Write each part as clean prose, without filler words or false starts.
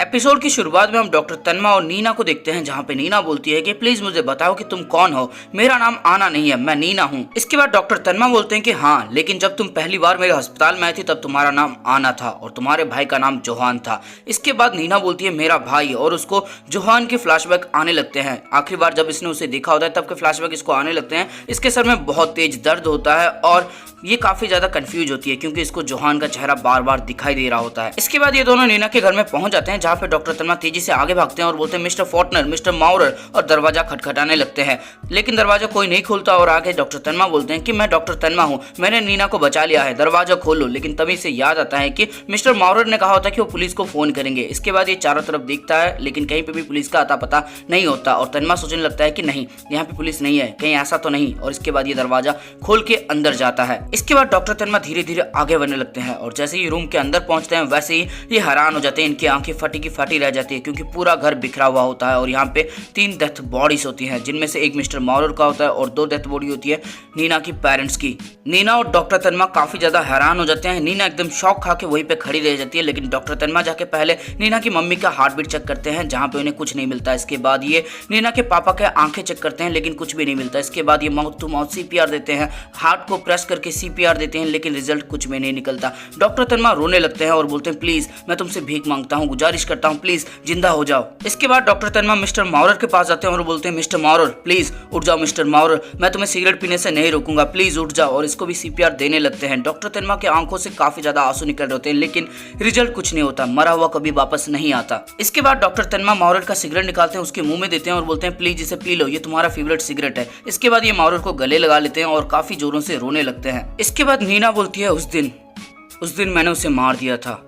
Episode की शुरुआत में हम डॉक्टर तन्मा और नीना को देखते हैं, जहाँ पे नीना बोलती है कि प्लीज मुझे बताओ कि तुम कौन हो, मेरा नाम आना नहीं है, मैं नीना हूँ। इसके बाद डॉक्टर तन्मा बोलते हैं कि हाँ, लेकिन जब तुम पहली बार मेरे अस्पताल में आई थी तब तुम्हारा नाम आना था और तुम्हारे भाई का नाम जोहान था। इसके बाद नीना बोलती है मेरा भाई, और उसको जोहान के फ्लैशबैक आने लगते हैं। आखिरी बार जब इसने उसे देखा होता है तब के फ्लैशबैक इसको आने लगते हैं। इसके सर में बहुत तेज दर्द होता है और ये काफी ज्यादा कंफ्यूज होती है क्योंकि इसको जोहान का चेहरा बार बार दिखाई दे रहा होता है। इसके बाद ये दोनों नीना के घर में पहुंच जाते हैं, जहाँ पे डॉक्टर तन्मा तेजी से आगे भागते हैं और बोलते हैं मिस्टर फॉर्टनर, मिस्टर माउरर, और दरवाजा खटखटाने लगते हैं। लेकिन दरवाजा कोई नहीं खोलता और आगे डॉक्टर तन्मा बोलते हैं कि मैं डॉक्टर तन्मा हूँ, मैंने नीना को बचा लिया है, दरवाजा खोलो। लेकिन तभी से याद आता है कि मिस्टर माउरर ने कहा होता है कि वो पुलिस को फोन करेंगे। इसके बाद ये चारों तरफ देखता है लेकिन कहीं पे भी पुलिस का अता पता नहीं होता और तन्मा सोचने लगता है कि नहीं, यहाँ पे पुलिस नहीं है, कहीं ऐसा तो नहीं। और इसके बाद ये दरवाजा खोल के अंदर जाता है। इसके बाद डॉक्टर तन्मा धीरे धीरे आगे बढ़ने लगते हैं और जैसे ही रूम के अंदर पहुंचते हैं वैसे ही ये हैरान हो जाते हैं। इनकी आंखें फटी की फटी रह जाती है क्योंकि पूरा घर बिखरा हुआ होता है और यहाँ पे 3 डेथ बॉडीज होती हैं, जिनमें से एक मिस्टर माउरर का होता है और 2 डेथ बॉडी होती है नीना की पेरेंट्स की। नीना और डॉक्टर तन्मा काफी ज्यादा हैरान हो जाते हैं। नीना एकदम शॉक खा के वहीं पे खड़ी रह जाती है, लेकिन डॉक्टर तन्मा जाके पहले नीना की मम्मी का हार्ट बीट चेक करते हैं, जहाँ पे उन्हें कुछ नहीं मिलता। इसके बाद ये नीना के पापा के आंखें चेक करते हैं लेकिन कुछ भी नहीं मिलता। इसके बाद ये माउथ टू माउथ CPR देते हैं, हार्ट को प्रेस करके CPR देते हैं, लेकिन रिजल्ट कुछ भी नहीं निकलता। डॉक्टर तन्मा रोने लगते हैं और बोलते हैं प्लीज मैं तुमसे भीख मांगता हूँ, गुजारिश करता हूँ, प्लीज जिंदा हो जाओ। इसके बाद डॉक्टर तन्मा मिस्टर माउरर के पास जाते हैं और बोलते हैं मिस्टर माउरर प्लीज उठ जाओ, मिस्टर माउरर मैं तुम्हें सिगरेट पीने से नहीं रोकूंगा, प्लीज उठ जाओ। और इसको भी CPR देने लगते हैं। डॉक्टर तन्मा के आंखों से काफी ज्यादा आंसू निकल रहे होते हैं लेकिन रिजल्ट कुछ नहीं होता, मरा हुआ कभी वापस नहीं आता। इसके बाद डॉक्टर तन्मा माउरर का सिगरेट निकालते हैं, उसके मुंह में देते हैं और बोलते हैं प्लीज इसे पी लो, ये तुम्हारा फेवरेट सिगरेट है। इसके बाद ये माउरर को गले लगा लेते हैं और काफी जोरों से रोने लगते हैं। इसके बाद नीना बोलती है उस दिन मैंने उसे मार दिया था,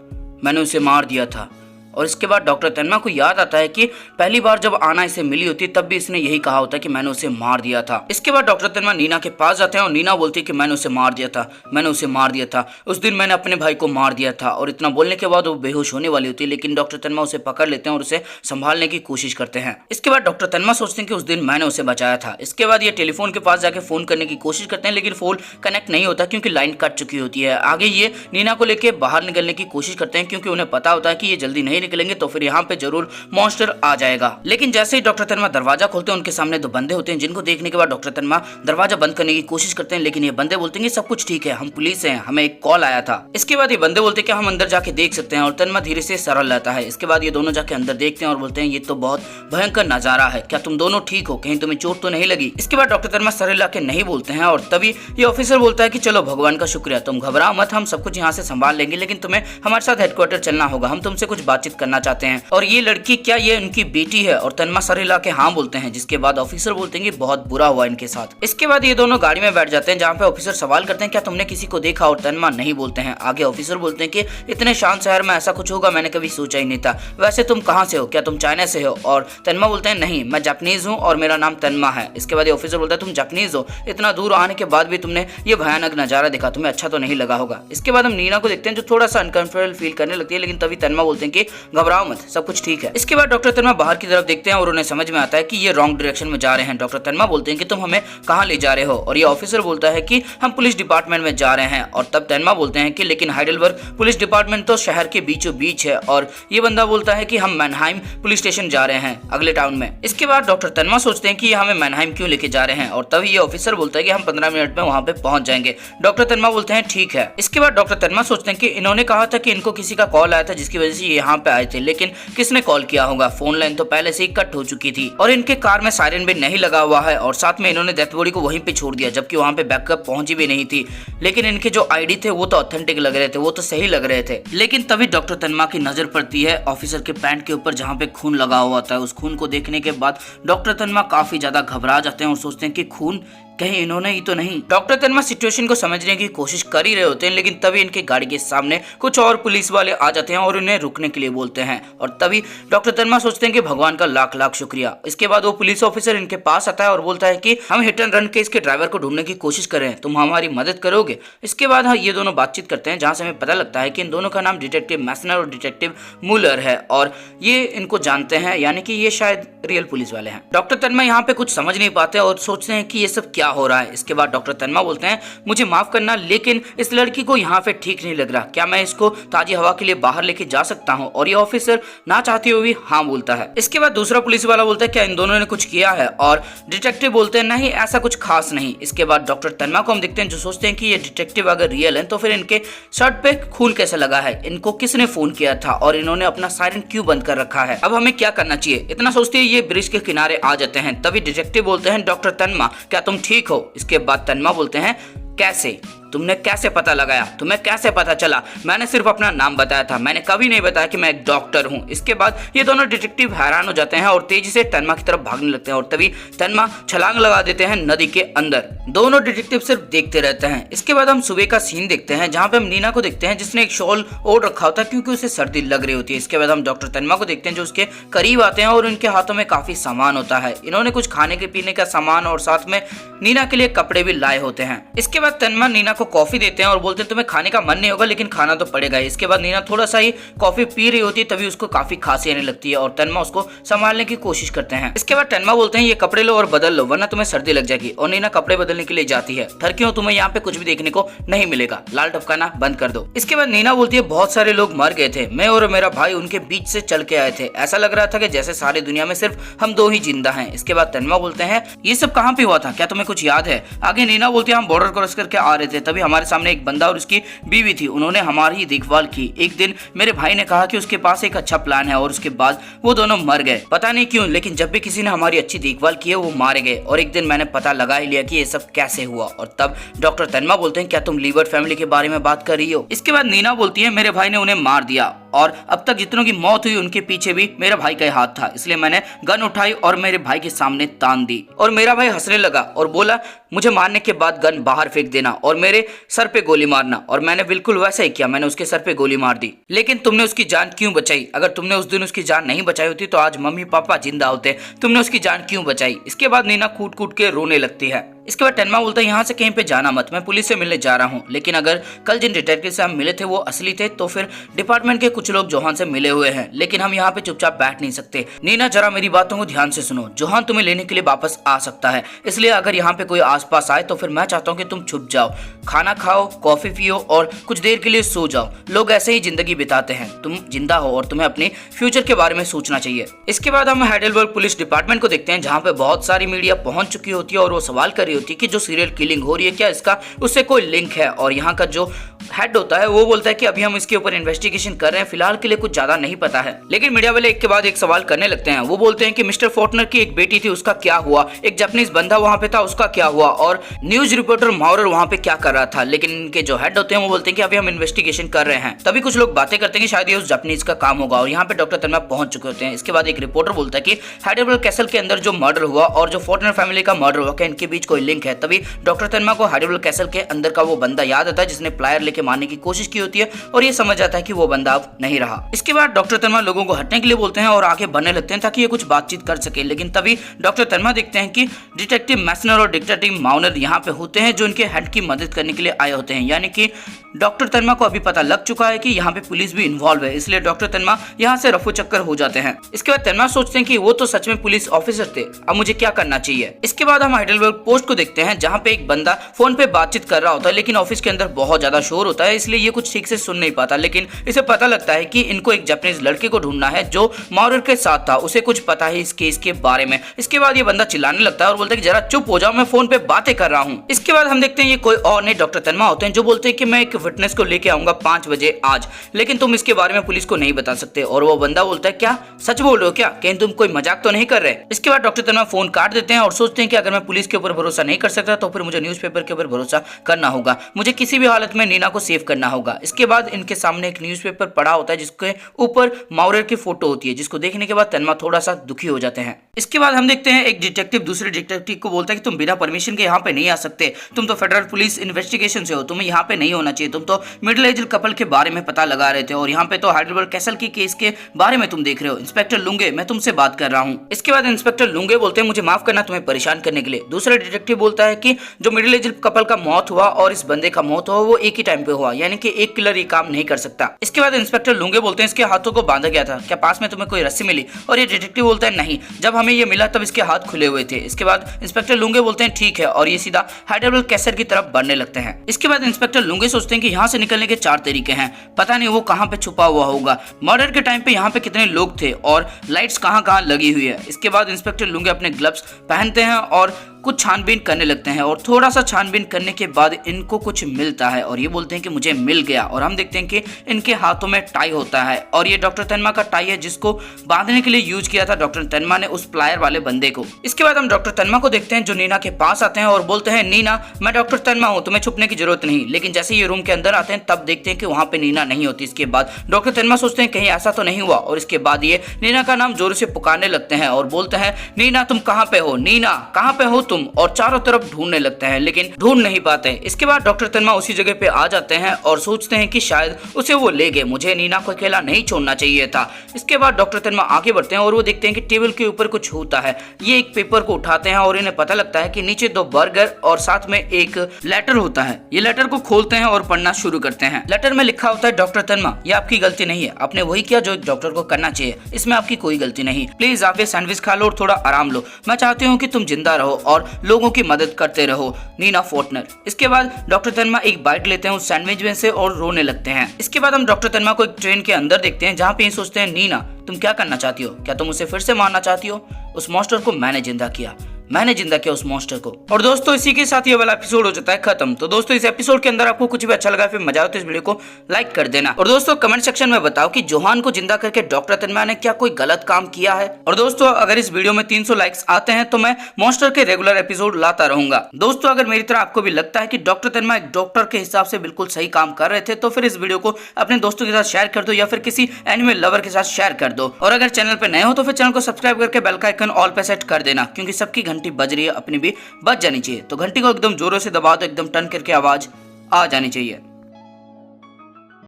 मैंने उसे मार दिया था। और इसके बाद डॉक्टर तन्मा को याद आता है कि पहली बार जब आना इसे मिली होती तब भी इसने यही कहा होता कि मैंने उसे मार दिया था। इसके बाद डॉक्टर तन्मा नीना के पास जाते हैं और नीना बोलती है कि मैंने उसे मार दिया था, मैंने उसे मार दिया था, उस दिन मैंने अपने भाई को मार दिया था। और इतना बोलने के बाद वो बेहोश होने वाली होती है, लेकिन डॉक्टर तन्मा उसे पकड़ लेते हैं और उसे संभालने की कोशिश करते हैं। इसके बाद डॉक्टर तन्मा सोचते हैं कि उस दिन मैंने उसे बचाया था। इसके बाद ये टेलीफोन के पास जाके फोन करने की कोशिश करते हैं लेकिन फोन कनेक्ट नहीं होता क्योंकि लाइन कट चुकी होती है। आगे ये नीना को लेकर बाहर निकलने की कोशिश करते हैं क्योंकि उन्हें पता होता है कि ये जल्दी नहीं निकलेंगे तो फिर यहाँ पे जरूर मॉन्स्टर आ जाएगा। लेकिन जैसे ही डॉक्टर तन्मा दरवाजा खोलते हैं उनके सामने 2 बंदे होते हैं, जिनको देखने के बाद डॉक्टर तन्मा दरवाजा बंद करने की कोशिश करते हैं लेकिन ये बंदे बोलते हैं कि सब कुछ ठीक है, हम पुलिस हैं, हमें एक कॉल आया था। इसके बाद ये बंदे बोलते हैं कि हम अंदर जाके देख सकते हैं और तन्मा धीरे से सरल रहता है। इसके बाद ये दोनों जाके अंदर देखते हैं और बोलते हैं ये तो बहुत भयंकर नजारा है, क्या तुम दोनों ठीक हो, कहीं तुम्हें चोट तो नहीं लगी। इसके बाद डॉक्टर तन्मा सरल के नहीं बोलते हैं और तभी ये ऑफिसर बोलता है कि चलो भगवान का शुक्रिया, तुम घबराओ मत, हम सब कुछ यहाँ से संभाल लेंगे, लेकिन तुम्हें हमारे साथ हेडक्वार्टर चलना होगा, हम तुमसे कुछ बातचीत करना चाहते हैं। और ये लड़की क्या ये उनकी बेटी है? और तन्मा सर हिला के हाँ बोलते हैं, जिसके बाद ऑफिसर बोलते हैं कि बहुत बुरा हुआ इनके साथ। इसके बाद ये दोनों गाड़ी में बैठ जाते हैं, जहाँ पे ऑफिसर सवाल करते हैं क्या तुमने किसी को देखा? और तन्मा नहीं बोलते हैं। आगे ऑफिसर बोलते हैं कि इतने शांत शहर में ऐसा कुछ होगा मैंने कभी सोचा ही नहीं था, वैसे तुम कहाँ से हो, क्या तुम चाइना से हो? और तन्मा बोलते हैं नहीं, मैं जापानीज हूँ और मेरा नाम तन्मा है। इसके बाद ऑफिसर बोलता है तुम जापानीज हो, इतना दूर आने के बाद भी तुमने ये भयानक नजारा देखा, तुम्हें अच्छा तो नहीं लगा होगा। इसके बाद हम नीना को देखते हैं जो थोड़ा सा अनकंफर्टेबल फील करने लगती है, लेकिन तभी तन्मा बोलते हैं कि घबराओ मत, सब कुछ ठीक है। इसके बाद डॉक्टर तन्मा बाहर की तरफ देखते हैं और उन्हें समझ में आता है कि ये रॉन्ग डायरेक्शन में जा रहे हैं। डॉक्टर तन्मा बोलते हैं कि तुम हमें कहाँ ले जा रहे हो? और ये ऑफिसर बोलता है कि हम पुलिस डिपार्टमेंट में जा रहे हैं। और तब तन्मा बोलते हैं कि लेकिन हाइडेलबर्ग पुलिस डिपार्टमेंट तो शहर के बीचों बीच है। और ये बंदा बोलता है कि हम मैनहाइम पुलिस स्टेशन जा रहे हैं, अगले टाउन में। इसके बाद डॉक्टर तन्मा सोचते हैं कि ये हमें मैनहाइम क्यों लेके जा रहे हैं, और तभी ये ऑफिसर बोलता है कि हम 15 मिनट में वहां पे पहुंच जाएंगे। डॉक्टर तन्मा बोलते हैं ठीक है। इसके बाद डॉक्टर तन्मा सोचते हैं कि इन्होंने कहा था कि इनको किसी का कॉल आया था जिसकी वजह से ये यहाँ पे आए थे, लेकिन किसने कॉल किया होगा? फोन लाइन तो पहले से ही कट हो चुकी थी और इनके कार में सायरन भी नहीं लगा हुआ है, और साथ में इन्होंने डेथ बॉडी को वहीं पे छोड़ दिया जबकि वहां पे बैकअप पहुंची भी नहीं थी। लेकिन इनके जो आईडी थे वो तो ऑथेंटिक लग रहे थे, वो तो सही लग रहे थे। लेकिन तभी डॉक्टर तन्मा की नजर पड़ती है ऑफिसर के पैंट के ऊपर जहाँ पे खून लगा हुआ था। उस खून को देखने के बाद डॉक्टर तन्मा काफी ज्यादा घबरा जाते हैं और सोचते हैं कि खून कहीं इन्होंने ही तो नहीं। डॉक्टर तन्मा सिचुएशन को समझने की कोशिश कर ही रहे होते हैं, लेकिन तभी इनके गाड़ी के सामने कुछ और पुलिस वाले आ जाते हैं और उन्हें रुकने के लिए बोलते हैं। और तभी डॉक्टर तन्मा सोचते हैं कि भगवान का लाख लाख शुक्रिया। इसके बाद वो पुलिस ऑफिसर इनके पास आता है और बोलता है कि हम हिट एंड रन के इसके ड्राइवर को ढूंढने की कोशिश कर रहे हैं, तुम हमारी मदद करोगे? इसके बाद ये दोनों बातचीत करते हैं, जहाँ से हमें पता लगता है कि इन दोनों का नाम डिटेक्टिव मैसनर और डिटेक्टिव मुलर है और ये इनको जानते हैं, यानी कि ये शायद रियल पुलिस वाले हैं। डॉक्टर तन्मा यहाँ पे कुछ समझ नहीं पाते और सोचते हैं कि ये सब क्या हो रहा है। इसके बाद डॉक्टर तन्मा बोलते हैं मुझे माफ करना, लेकिन इस लड़की को यहाँ पे ठीक नहीं लग रहा, क्या मैं इसको ताजी हवा के लिए बाहर लेके जा सकता हूँ? और और ये ऑफिसर ना चाहते हुए भी हाँ बोलता है। इसके बाद दूसरा पुलिस वाला बोलता है क्या इन दोनों ने कुछ किया है, और डिटेक्टिव बोलते हैं नहीं ऐसा कुछ खास नहीं। इसके बाद डॉक्टर तन्मा को हम देखते हैं जो सोचते हैं कि ये डिटेक्टिव अगर रियल है तो फिर इनके शर्ट पे खून कैसे लगा है, इनको किसने फोन किया था और इन्होंने अपना सायरन क्यों बंद कर रखा है, अब हमें क्या करना चाहिए। इतना सोचते ही ये ब्रिज के किनारे आ जाते हैं। तभी डिटेक्टिव बोलते हैं डॉक्टर तन्मा क्या तुम ठीक हो। इसके बाद तन्मा बोलते हैं कैसे, तुमने कैसे पता लगाया, तुम्हें कैसे पता चला, मैंने सिर्फ अपना नाम बताया था, मैंने कभी नहीं बताया कि मैं एक डॉक्टर हूँ। इसके बाद ये दोनों डिटेक्टिव हैरान हो जाते हैं और तेजी से तन्मा की तरफ भागने लगते हैं और तभी तन्मा छलांग लगा देते हैं नदी के अंदर। दोनों डिटेक्टिव सिर्फ देखते रहते हैं। इसके बाद हम सुबह का सीन देखते हैं जहाँ पे हम नीना को देखते हैं जिसने एक शॉल ओढ़ रखा होता है क्योंकि उसे सर्दी लग रही होती है। इसके बाद हम डॉक्टर तन्मा को देखते हैं जो उसके करीब आते हैं और उनके हाथों में काफी सामान होता है। इन्होंने कुछ खाने के पीने का सामान और साथ में नीना के लिए कपड़े भी लाए होते हैं। इसके बाद तन्मा नीना को कॉफी देते हैं और बोलते हैं तुम्हें खाने का मन नहीं होगा लेकिन खाना तो पड़ेगा। इसके बाद नीना थोड़ा सा ही कॉफी पी रही होती है तभी उसको काफी खांसी आने लगती है और तन्मा उसको संभालने की कोशिश करते हैं। इसके बाद तन्मा बोलते हैं ये कपड़े लो और बदल लो वरना तुम्हें सर्दी लग जाएगी, और नीना कपड़े बदलने के लिए जाती है। ठर क्यों, तुम्हें यहाँ पे कुछ भी देखने को नहीं मिलेगा, लाल टपकाना बंद कर दो। इसके बाद नीना बोलती है बहुत सारे लोग मर गए थे, मैं और मेरा भाई उनके बीच से चल के आए थे, ऐसा लग रहा था कि जैसे सारी दुनिया में सिर्फ हम दो ही जिंदा हैं। इसके बाद तन्मा बोलते हैं ये सब कहाँ पे हुआ था, क्या तुम्हें कुछ याद है। आगे नीना बोलती है हम बॉर्डर क्रॉस करके आ रहे थे तभी हमारे सामने एक बंदा और उसकी बीवी थी, उन्होंने हमारी देखभाल की। एक दिन मेरे भाई ने कहा कि उसके पास एक अच्छा प्लान है और उसके बाद वो दोनों मर गए, पता नहीं क्यों, लेकिन जब भी किसी ने हमारी अच्छी देखभाल की है वो मारे गए। और एक दिन मैंने पता लगा ही लिया कि ये सब कैसे हुआ। और तब डॉक्टर तन्मा बोलते हैं क्या तुम लीवर फैमिली के बारे में बात कर रही हो। इसके बाद नीना बोलती है मेरे भाई ने उन्हें मार दिया और अब तक जितनों की मौत हुई उनके पीछे भी मेरा भाई का हाथ था, इसलिए मैंने गन उठाई और मेरे भाई के सामने तान दी। और मेरा भाई हंसने लगा और बोला मुझे मारने के बाद गन बाहर फेंक देना और मेरे सर पे गोली मारना, और मैंने बिल्कुल वैसा ही किया, मैंने उसके सर पे गोली मार दी। लेकिन तुमने उसकी जान क्यों बचाई, अगर तुमने उस दिन उसकी जान नहीं बचाई होती तो आज मम्मी पापा जिंदा होते, तुमने उसकी जान क्यों बचाई। इसके बाद नीना कूट कूट के रोने लगती है। इसके बाद तन्मा बोलता है यहाँ से कहीं पे जाना मत, मैं पुलिस से मिलने जा रहा हूँ, लेकिन अगर कल जिन डिटेक्टिव से हम मिले थे वो असली थे तो फिर डिपार्टमेंट के कुछ लोग जोहान से मिले हुए हैं, लेकिन हम यहाँ पे चुपचाप बैठ नहीं सकते। नीना जरा मेरी बातों को ध्यान से सुनो, जोहान तुम्हें लेने के लिए वापस आ सकता है, इसलिए अगर यहाँ पे कोई आसपास आए तो फिर मैं चाहता हूँ कि तुम छुप जाओ, खाना खाओ, कॉफी पियो और कुछ देर के लिए सो जाओ। लोग ऐसे ही जिंदगी बिताते हैं, तुम जिंदा हो और तुम्हें अपने फ्यूचर के बारे में सोचना चाहिए। इसके बाद हम हाइडेलबर्ग पुलिस डिपार्टमेंट को देखते हैं जहाँ पे बहुत सारी मीडिया पहुंच चुकी होती है और वो सवाल कर रही होती है कि जो सीरियल किलिंग हो रही है क्या इसका उससे कोई लिंक है। और यहाँ का जो हेड होता है वो बोलता है कि अभी हम इसके ऊपर इन्वेस्टिगेशन कर रहे हैं, फिलहाल के लिए कुछ ज्यादा नहीं पता है। लेकिन मीडिया वाले एक के बाद एक सवाल करने लगते हैं। वो बोलते हैं कि मिस्टर फोर्टनर की एक बेटी थी उसका क्या हुआ, एक जापानीज बंदा वहाँ पे था उसका क्या हुआ, और न्यूज रिपोर्टर माउरर वहाँ पे क्या कर रहा था। लेकिन इनके जो हेड होते हैं वो बोलते हैं कि अभी हम इन्वेस्टिगेशन कर रहे हैं। तभी कुछ लोग बातें करते हैं कि शायद ये उस जापानीज का काम होगा, और यहाँ पे डॉक्टर तन्मा पहुंच चुके होते हैं। इसके बाद एक रिपोर्टर बोलता है कि हाइडेलबर्ग कैसल के अंदर जो मर्डर हुआ और जो फोर्टनर फैमिली का मर्डर हुआ क्या इनके बीच कोई लिंक है। तभी डॉक्टर तन्मा को हाइडेलबर्ग कैसल के अंदर का वो बंदा याद आता है जिसने प्लायर लेके मारने की कोशिश की होती है, और ये समझ आता है कि वो बंदा अब नहीं रहा। इसके बाद डॉक्टर तन्मा लोगों को हटने के लिए बोलते हैं और आगे बढ़ने लगते हैं ताकि ये कुछ बातचीत कर सके। लेकिन तभी डॉक्टर तन्मा देखते हैं कि डिटेक्टिव मैसनर और डिटेक्टिव माउनर यहाँ पे होते हैं जो इनके हेड की मदद करने के लिए आए होते हैं। यानी कि डॉक्टर तन्मा को अभी पता लग चुका है कि यहाँ पे पुलिस भी इन्वॉल्व है, इसलिए डॉक्टर तन्मा यहाँ से रफू चक्कर हो जाते हैं। इसके बाद तन्मा सोचते हैं कि वो तो सच में पुलिस ऑफिसर थे, अब मुझे क्या करना चाहिए। इसके बाद हम हाइडेलबर्ग पोस्ट को देखते हैं जहाँ पे एक बंदा फोन पे बातचीत कर रहा होता है, लेकिन ऑफिस के अंदर बहुत ज्यादा शोर होता है इसलिए ये कुछ ठीक से सुन नहीं पाता। लेकिन इसे पता लगता है कि इनको एक जापानीज लड़के को ढूंढना है जो माउरर के साथ था, उसे कुछ पता है इस केस के बारे में। इसके बाद ये बंदा चिल्लाने लगता है और बोलता है कि जरा चुप हो जाओ, मैं फोन पे बातें कर रहा हूँ। इसके बाद हम देखते हैं ये कोई और नहीं डॉक्टर तन्मा होते हैं जो बोलते हैं कि मैं एक विटनेस को लेके आऊंगा 5 बजे आज, लेकिन तुम इसके बारे में पुलिस को नहीं बता सकते। और वो बंदा बोलता है क्या सच बोल रहे हो क्या, कहीं तुम कोई मजाक तो नहीं कर रहे। इसके बाद डॉक्टर तन्मा फोन काट देते हैं और सोचते हैं कि अगर मैं पुलिस के ऊपर भरोसा नहीं कर सकता तो फिर मुझे न्यूज़पेपर के ऊपर भरोसा करना होगा, मुझे किसी भी हालत में नीना को सेव करना होगा। इसके बाद इनके सामने एक न्यूज़पेपर पड़ा होता है जिसके ऊपर माउरर की फोटो होती है, जिसको देखने के बाद तन्मा थोड़ा सा दुखी हो जाते हैं। इसके बाद हम देखते हैं एक डिटेक्टिव दूसरे डिटेक्टिव को बोलता है कि तुम बिना परमिशन के यहाँ पे नहीं आ सकते, तुम तो फेडरल पुलिस इन्वेस्टिगेशन से हो, तुम्हें यहाँ पे नहीं होना चाहिए, तुम तो मिडिल एज कपल के बारे में पता लगा रहे थे और यहाँ पे तो हाइडेलबर्ग कैसल की केस के बारे में तुम देख रहे हो। इंस्पेक्टर लुंगे मैं तुमसे बात कर रहा हूँ। इसके बाद इंस्पेक्टर लुंगे बोलते हैं मुझे माफ करना तुम्हें परेशान करने के लिए। दूसरे डिटेक्टिव डिटेक्टिव बोलता है कि जो मिडिल एज कपल का मौत हुआ और इस बंदे का मौत हुआ वो एक ही टाइम पे हुआ, यानी कि एक किलर ये काम नहीं कर सकता। इसके बाद इंस्पेक्टर लुंगे बोलते हैं इसके हाथों को बांधा गया था, क्या पास में तुम्हें कोई रस्सी मिली? और ये डिटेक्टिव बोलता है नहीं, जब हमें ये मिला तब इसके हाथ खुले हुए थे। इसके बाद इंस्पेक्टर लुंगे बोलते हैं ठीक है, और ये सीधा हाइड्रोबल कैसर की तरफ बढ़ने लगते हैं। इसके बाद इंस्पेक्टर लुंगे सोचते हैं कि यहाँ से निकलने के 4 तरीके हैं, पता नहीं वो कहाँ पे छुपा हुआ होगा, मर्डर के टाइम पे यहाँ पे कितने लोग थे और लाइट्स कहाँ कहाँ लगी हुई है। इसके बाद इंस्पेक्टर लुंगे अपने ग्लव्स पहनते हैं और कुछ छानबीन करने लगते हैं, और थोड़ा सा छानबीन करने के बाद इनको कुछ मिलता है और ये बोलते हैं कि मुझे मिल गया। और हम देखते हैं कि इनके हाथों में टाई होता है, और ये डॉक्टर तन्मा का टाई है जिसको बांधने के लिए यूज किया था डॉक्टर तन्मा ने उस प्लायर वाले बंदे को। इसके बाद हम डॉक्टर तन्मा को देखते हैं जो नीना के पास आते हैं और बोलते हैं नीना मैं डॉक्टर तन्मा हूँ, तुम्हें छुपने की जरूरत नहीं। लेकिन जैसे ये रूम के अंदर आते हैं तब देखते हैं कि वहाँ पे नीना नहीं होती। इसके बाद डॉक्टर तन्मा सोचते हैं कहीं ऐसा तो नहीं हुआ, और इसके बाद ये नीना का नाम जोर से पुकारने लगते हैं और बोलते हैं नीना तुम कहाँ पे हो, नीना कहाँ पे हो तुम, और चारों तरफ ढूंढने लगते हैं लेकिन ढूंढ नहीं पाते। इसके बाद डॉक्टर तन्मा उसी जगह पे आ जाते हैं और सोचते हैं कि शायद उसे वो ले गए, मुझे नीना को अकेला नहीं छोड़ना चाहिए था। इसके बाद डॉक्टर तन्मा आगे बढ़ते हैं और वो देखते हैं कि टेबल के ऊपर कुछ होता है। ये एक पेपर को उठाते हैं और इन्हें पता लगता है कि नीचे 2 बर्गर और साथ में एक लेटर होता है। ये लेटर को खोलते हैं और पढ़ना शुरू करते हैं। लेटर में लिखा होता है डॉक्टर तन्मा ये आपकी गलती नहीं है, आपने वही किया जो डॉक्टर को करना चाहिए, इसमें आपकी कोई गलती नहीं, प्लीज आप ये सैंडविच खा लो और थोड़ा आराम लो, मैं चाहती हूँ कि तुम जिंदा रहो और लोगों की मदद करते रहो, नीना फोर्टनर। इसके बाद डॉक्टर तन्मा एक बाइट लेते हैं उस सैंडविच में से और रोने लगते हैं। इसके बाद हम डॉक्टर तन्मा को एक ट्रेन के अंदर देखते हैं जहाँ पे ये सोचते हैं नीना तुम क्या करना चाहती हो, क्या तुम उसे फिर से मारना चाहती हो? उस मॉन्स्टर को मैंने जिंदा किया उस मॉन्स्टर को। और दोस्तों इसी के साथ ये वाला एपिसोड हो जाता है खत्म। तो दोस्तों इस एपिसोड के अंदर आपको कुछ भी अच्छा लगा फिर मजा आया तो इस वीडियो को लाइक कर देना, और दोस्तों कमेंट सेक्शन में बताओ कि जोहान को जिंदा करके डॉक्टर तन्मा ने क्या कोई गलत काम किया है। और दोस्तों अगर इस वीडियो में 300 लाइक्स आते हैं तो मैं मॉन्स्टर के रेगुलर एपिसोड लाता रहूंगा। दोस्तों अगर मेरी तरह आपको भी लगता है कि डॉक्टर तन्मा एक डॉक्टर के हिसाब से बिल्कुल सही काम कर रहे थे तो फिर इस वीडियो को अपने दोस्तों के साथ शेयर कर दो या फिर किसी एनिमे लवर के साथ शेयर कर दो। और अगर चैनल पे नए हो तो फिर चैनल को सब्सक्राइब करके बेल का आइकन ऑल पे सेट कर देना, क्योंकि सबकी घंटी बज रही है अपनी भी बच जानी चाहिए। तो घंटी को एकदम जोरों से दबाओ तो एकदम टन करके आवाज आ जानी चाहिए।